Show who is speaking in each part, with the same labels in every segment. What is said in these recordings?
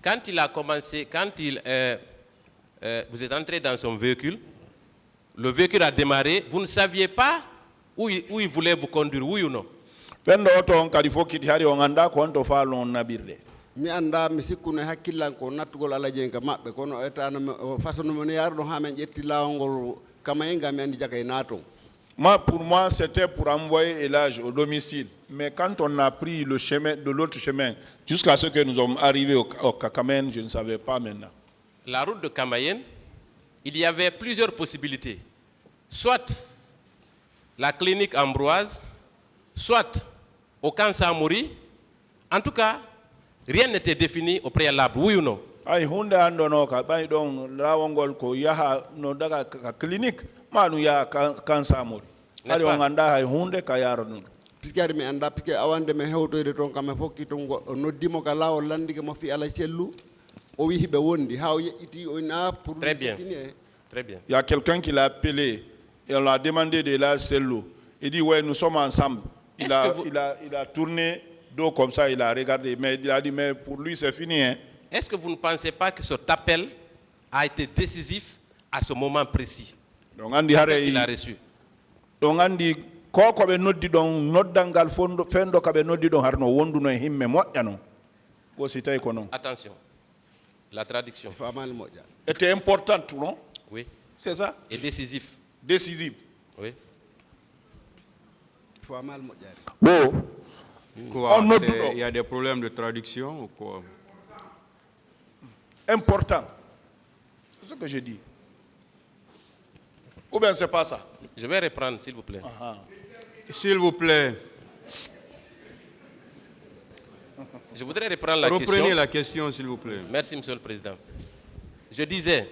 Speaker 1: quand il a commencé, vous êtes entré dans son véhicule, le véhicule a démarré, vous ne saviez pas où il voulait vous conduire, oui ou non?
Speaker 2: Mi anda mi sikkuno hakkillan ko nattugol ala jenga mabbe kono etano façon mon yardo ha men jetti lawngol kamayenga mi andi jakay naton.
Speaker 3: Pour moi, c'était pour envoyer Elage au domicile. Mais quand on a pris le chemin de l'autre chemin, jusqu'à ce que nous sommes arrivés au Kakamen, je ne savais pas maintenant.
Speaker 1: La route de Kamayen, il y avait plusieurs possibilités. Soit la clinique Ambroise, soit au camp Samori. En tout cas, rien n'était défini au préalable, oui ou non?
Speaker 3: Ay hunde andono ka bay don lawongol ko yaha no daga clinique manu ya kansa mori ari on anda hay hunde ka yaro non
Speaker 2: Piskari mi anda piske awande me hewtoyde ton kam fokki ton goddo noddimo ka lawol landige mo fi ala cellu o wi hibe wondi ha o yetti o na pour.
Speaker 1: Très bien. Très bien.
Speaker 3: Il y a quelqu'un qui l'a appelé et on l'a demandé de la cello. Il dit ouais, nous sommes ensemble. Il a tourné dos comme ça, il a regardé mais il a dit mais pour lui c'est fini hein.
Speaker 1: Est-ce que vous ne pensez pas que cet appel a été décisif à ce moment précis?
Speaker 3: Donc andi hare
Speaker 1: il a reçu.
Speaker 3: Donc andi ko be noddi don noddangal fendo ka be noddi don harno wonduno e himme moƴƴano ko si tay ko non.
Speaker 1: Attention. La traduction.
Speaker 3: Était importante, non?
Speaker 1: Oui.
Speaker 3: C'est ça?
Speaker 1: Et décisif.
Speaker 3: Décisif.
Speaker 1: Oui.
Speaker 3: Bon.
Speaker 4: Il y a des problèmes de traduction ou quoi?
Speaker 3: Important. C'est ce que je dis. Ou bien c'est pas ça?
Speaker 1: Je vais reprendre, s'il vous plaît.
Speaker 4: S'il vous plaît.
Speaker 1: Je voudrais reprendre la question.
Speaker 4: Reprenez la question, s'il vous plaît.
Speaker 1: Merci, Monsieur le Président. Je disais,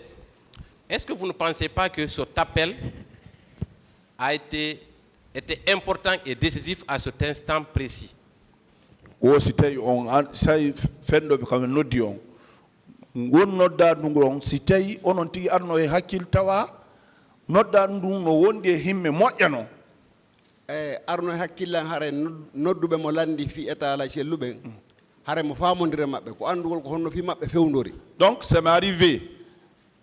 Speaker 1: est-ce que vous ne pensez pas que cet appel a été important et décisif à cet instant précis?
Speaker 3: O sitay on say fendo be kam noddi on ngon nodda ndungon sitay onon tigi arno e hakkil tawa nodda ndun no wondi e himme moƴƴano
Speaker 2: arno hakkillan hare noddube mo landi fi état la cellube hare mo famondire mabbe ko andugol ko honno fi mabbe fewndori.
Speaker 3: Donc ça m'est arrivé.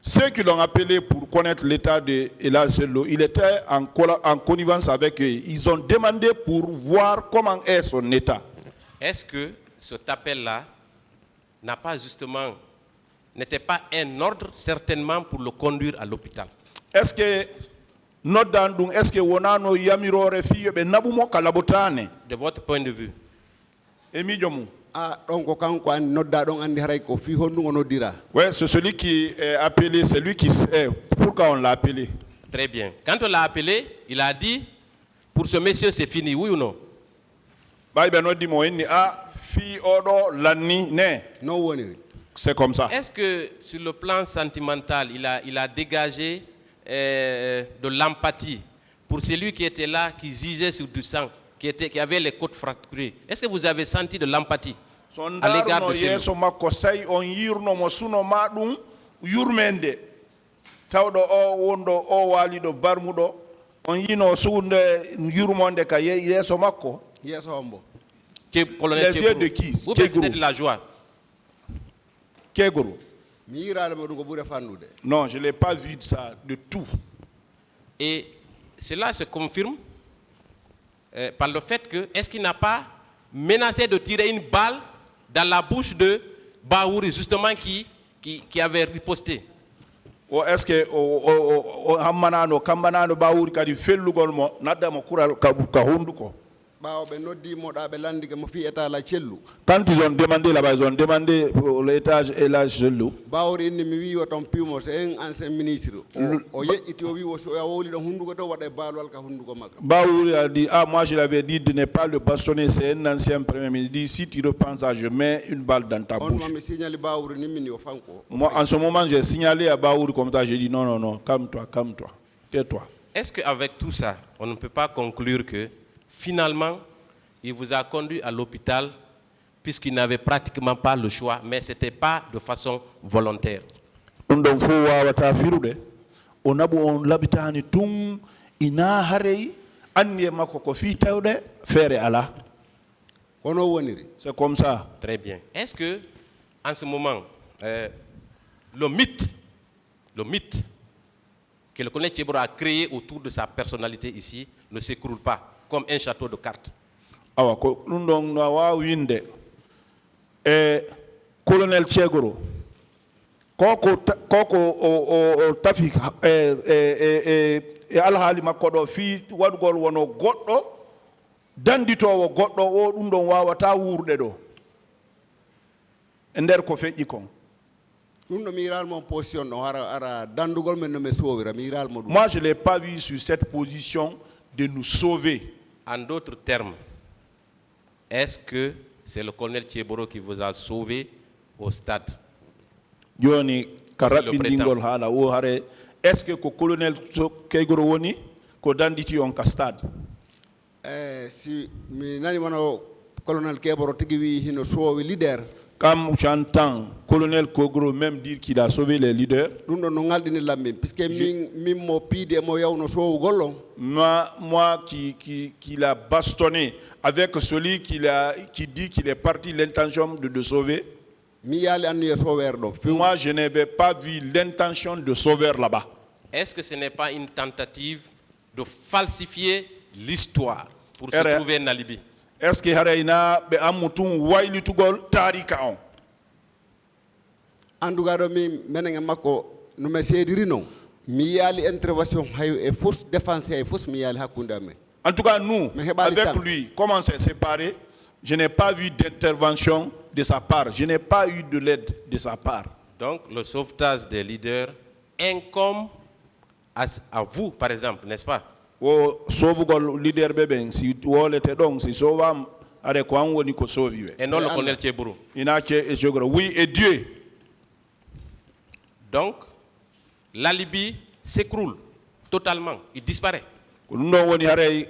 Speaker 3: Ceux qui l'ont appelé pour connaître l'état de Elage Sello, il était en connivence avec eux. Ils ont demandé pour voir comment est son état.
Speaker 1: Est-ce que cet appel-là n'était pas un ordre certainement pour le conduire à l'hôpital?
Speaker 3: Est-ce que wonano yamirore fiyo be nabumo kalabotane?
Speaker 1: De votre point de vue.
Speaker 3: Ouais, c'est celui qui est appelé, c'est lui qui sait pourquoi on l'a appelé.
Speaker 1: Très bien. Quand on l'a appelé, il a dit, pour ce monsieur c'est fini, oui ou non?
Speaker 3: C'est comme ça.
Speaker 1: Est-ce que sur le plan sentimental, il a dégagé de l'empathie pour celui qui était là, qui gisait sur du sang, qui avait les côtes fracturées? Est-ce que vous avez senti de l'empathie à l'égard de
Speaker 3: les yeux de qui?
Speaker 1: Vous c'était de la joie.
Speaker 3: Non, je ne l'ai pas vu de ça, de tout.
Speaker 1: Et cela se confirme par le fait que, est-ce qu'il n'a pas menacé de tirer une balle dans la bouche de Baouri, justement, qui avait riposté?
Speaker 3: Ou est-ce que Baouri kadi fellugol mo nadda mo kural ka hunduko? Quand ils ont demandé là-bas, ils ont demandé l'étage et l'âge de l'eau. Baouri a dit, ah moi je l'avais dit de ne pas le bastonner, c'est un ancien premier ministre. Il dit, si tu repenses ça, je mets une balle dans ta bouche. Moi en ce moment j'ai signalé à Baouri comme ça, j'ai dit non, non, non, calme-toi, tais-toi.
Speaker 1: Est-ce qu'avec tout ça, on ne peut pas conclure que finalement, il vous a conduit à l'hôpital puisqu'il n'avait pratiquement pas le choix, mais ce n'était pas de façon volontaire?
Speaker 3: C'est comme ça.
Speaker 1: Très bien. Est-ce que, en ce moment, le mythe que le colonel Tchéboro a créé autour de sa personnalité ici ne s'écroule pas comme un château de cartes.
Speaker 3: Awa ko ndong no wa winde colonel Tchégoro koko o tafi alhaali makko ɗo fi waɗugol wono goɗɗo danditowo goɗɗo o ɗum ɗon wawata wurde ɗo e nder ko feƴƴi kon.
Speaker 2: Moi,
Speaker 3: je l'ai pas vu sur cette position de nous sauver.
Speaker 1: En d'autres termes, est-ce que c'est le colonel Tchéboro qui vous a sauvé au stade?
Speaker 3: Est-ce que le colonel Tchéboro woni ko danditi on ka stade?
Speaker 2: Si mi nani wono colonel Tchéboro tigi wi hino sauvé leader.
Speaker 3: Comme j'entends colonel Kogro même dire qu'il a sauvé les leaders. Moi qui l'a bastonné avec celui qui dit qu'il est parti l'intention de sauver. Moi je n'avais pas vu l'intention de sauver là-bas.
Speaker 1: Est-ce que ce n'est pas une tentative de falsifier l'histoire pour se trouver un alibi?
Speaker 3: Est-ce que Haraina be amutun waili tugol tarika on?
Speaker 2: Andugado mi menenga mako no me sedirino mi yali intervention hay e fausse défense et fausse mi yali hakunda me.
Speaker 3: En tout cas nous avec lui comment c'est séparé, je n'ai pas vu d'intervention de sa part, je n'ai pas eu de l'aide de sa part.
Speaker 1: Donc le sauvetage des leaders incombe à vous par exemple, n'est-ce pas?
Speaker 3: O sovugol leader beben si wolete donc si sovam are ko an woni ko soviwe
Speaker 1: et non le colonel Tchéboro.
Speaker 3: Oui, et Dieu.
Speaker 1: Donc l'alibi s'écroule totalement, il disparaît.
Speaker 3: Ndo woni hare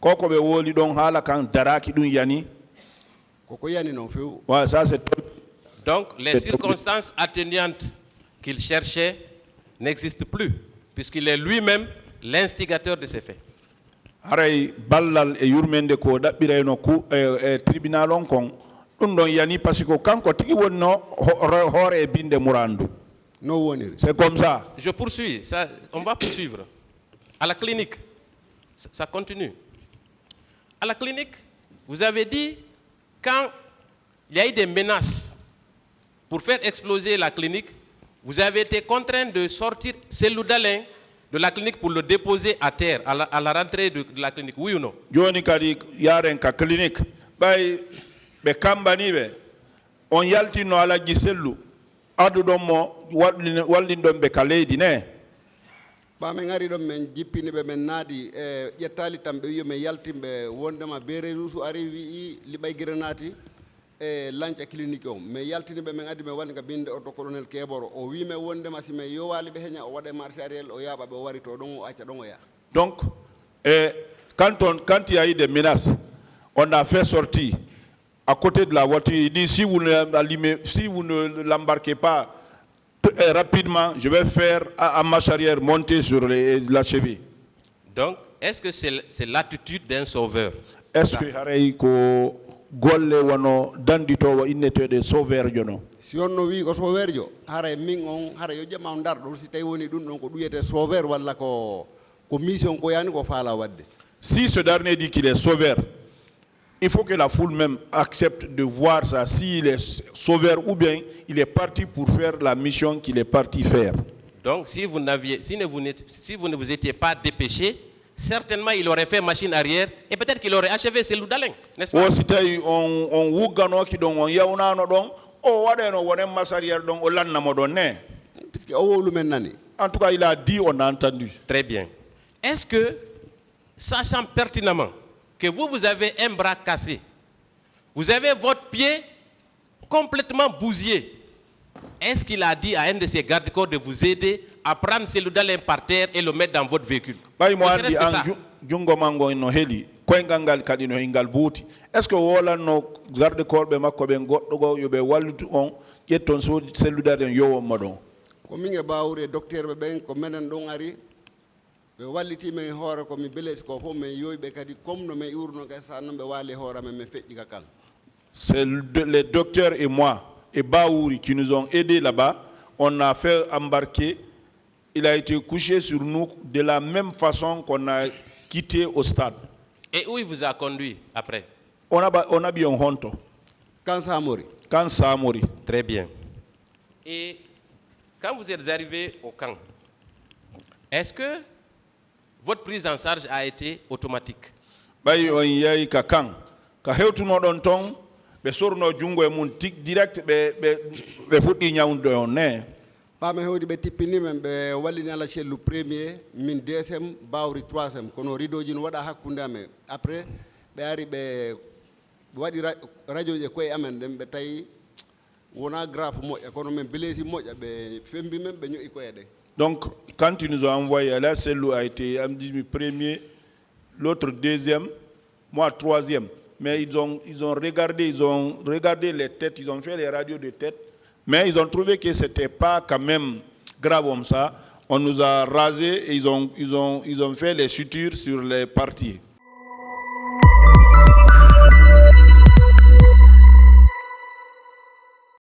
Speaker 3: koko be woli don hala kan daraki dun yani
Speaker 2: koko yani non feu.
Speaker 3: Ouais, ça c'est.
Speaker 1: Donc les circonstances atténuantes qu'il cherchait n'existent plus puisqu'il est lui-même l'instigateur de ces faits.
Speaker 3: Haray ballal e yurmende ko dabbirayno ku tribunal on kon dum don yani parce que kanko tigi wonno hore e binde murandu.
Speaker 2: No woniri.
Speaker 3: C'est comme ça.
Speaker 1: Je poursuis, ça, on va poursuivre. À la clinique, ça continue. À la clinique, vous avez dit quand il y a eu des menaces pour faire exploser la clinique, vous avez été contraint de sortir Cellou Dalein de la clinique pour le déposer à terre, à la rentrée de la clinique, oui ou non?
Speaker 3: Joni kadi yaren ka clinique bay be kambani be on yaltino ala gisellu adu don mo wallin don be kaledi ne
Speaker 2: ba men ngari don men jippini be men naadi e jettali tambe wi men yaltimbe wondema bere rusu ari wi libay grenati e lanca clinique on mais yaltini be men addi me wandi ka binde auto colonel Keboro o wi me wondema si me yowali be henya o wade marché ariel o yaba be wari to don o acca don o ya.
Speaker 3: Donc quand il y a eu des menaces, on a fait sortir à côté de la voiture. Il dit si vous ne l'embarquez pas rapidement, je vais faire à marche arrière monter sur la cheville.
Speaker 1: Donc, est-ce que c'est l'attitude d'un sauveur?
Speaker 3: Est-ce que Hareiko golle wano dandito innete de sauveur jono?
Speaker 2: Si on no wi ko sauveur jo, hare min on hare yo jama on dar do si tay woni dum don ko duyete sauveur walla ko mission ko yani ko fala wadde.
Speaker 3: Si ce dernier dit qu'il est sauveur, il faut que la foule même accepte de voir ça, s'il est sauveur ou bien il est parti pour faire la mission qu'il est parti faire.
Speaker 1: Donc si vous ne vous étiez pas dépêché, certainement il aurait fait machine arrière et peut-être qu'il aurait achevé Cellou Dalein, n'est-ce pas?
Speaker 3: On wugano ki don on yawnano don o wadeno wonen masarière don o lannamo don ne.
Speaker 2: Puisque o wolu men nani.
Speaker 3: En tout cas, il a dit, on a entendu.
Speaker 1: Très bien. Est-ce que, sachant pertinemment que vous avez un bras cassé, vous avez votre pied complètement bousillé, est-ce qu'il a dit à un de ses gardes-corps de vous aider à prendre Cellou Dalein par terre et le mettre dans votre véhicule?
Speaker 3: Est-ce que wola no garde-corps be makko be goddo yo be wallutu on jetton so Cellou Dalein yo modon?
Speaker 2: Ko minge bawre docteur be ben ko menen don ari be walliti men hoore ko mi beles ko fo men yoybe kadi comme no men iwruno ka sa nambe wali hoore men me feji ka kan.
Speaker 3: C'est le docteur et moi et Baouri qui nous ont aidés là-bas. On a fait embarquer. Il a été couché sur nous de la même façon qu'on a quitté au stade.
Speaker 1: Et où il vous a conduit après?
Speaker 3: On a bien honte.
Speaker 2: Quand ça a mouru.
Speaker 3: Quand ça a mouru.
Speaker 1: Très bien. Et quand vous êtes arrivé au camp, est-ce que votre prise en charge a été automatique?
Speaker 3: Bayi on yayi ka camp. Ka hewtuno don ton be sorno jungo e mun tik direct be fuddi nyawndo on ne.
Speaker 2: Pame hewdi be tippini men be wallini ala cellu premier min deuxième bawri troisième kono ridoji no wada hakkunde amen après be ari be wadi radio je koy amen dem be tay wona graphe moƴƴa kono men blessé moƴƴa be fembi men be ño'i koyede.
Speaker 3: Donc quand ils nous ont envoyé là, celui a été premier, l'autre deuxième, moi troisième. Mais ils ont regardé les têtes, ils ont fait les radios de tête, mais ils ont trouvé que c'était pas quand même grave comme ça. On nous a rasé et ils ont fait les sutures sur les parties.